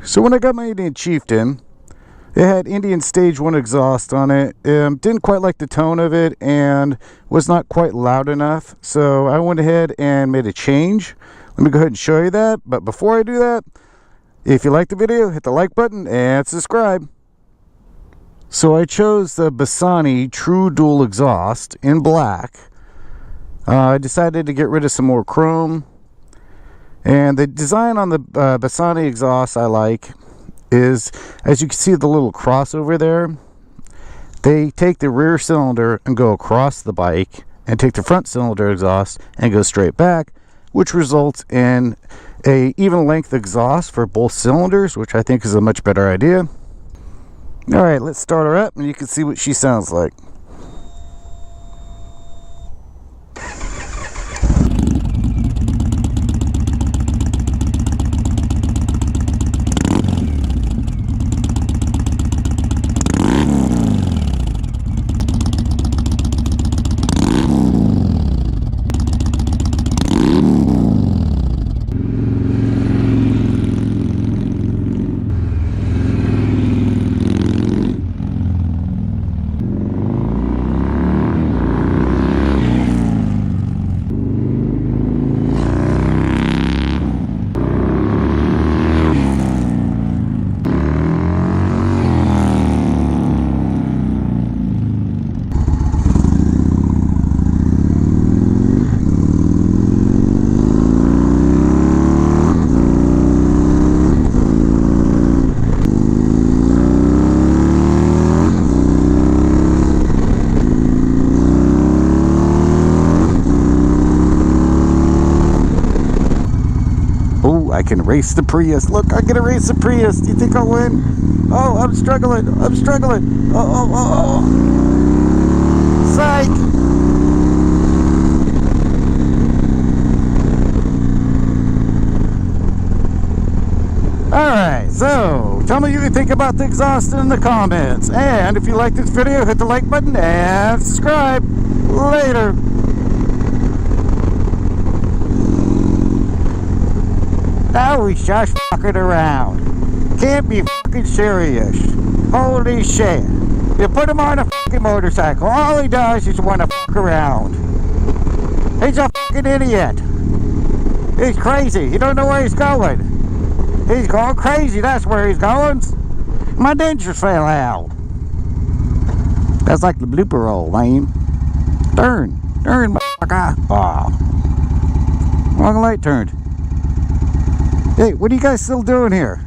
So when I got my Indian Chieftain, it had Indian Stage 1 exhaust on it. Didn't quite like the tone of it and was not quite loud enough. So I went ahead and made a change. Let me go ahead and show you that. But before I do that, if you like the video, hit the like button and subscribe. So I chose the Bassani True Dual Exhaust in black. I decided to get rid of some more chrome. And the design on the Bassani exhaust I like is, as you can see the little crossover there, they take the rear cylinder and go across the bike and take the front cylinder exhaust and go straight back, which results in a even length exhaust for both cylinders, which I think is a much better idea. Alright, let's start her up and you can see what she sounds like. I can race the Prius. Look, I can race the Prius. Do you think I'll win? Oh, I'm struggling. I'm struggling. Oh. Psych. Alright, so tell me what you think about the exhaust in the comments. And if you like this video, hit the like button and subscribe. Later. Now we just fucking around. Can't be fucking serious. Holy shit. You put him on a fucking motorcycle. All he does is want to fuck around. He's a fucking idiot. He's crazy. He don't know where he's going. He's going crazy. That's where he's going. My dentures fell out. That's like the blooper roll, man. Turn, motherfucker. Oh. Wrong light turned. Hey, what are you guys still doing here?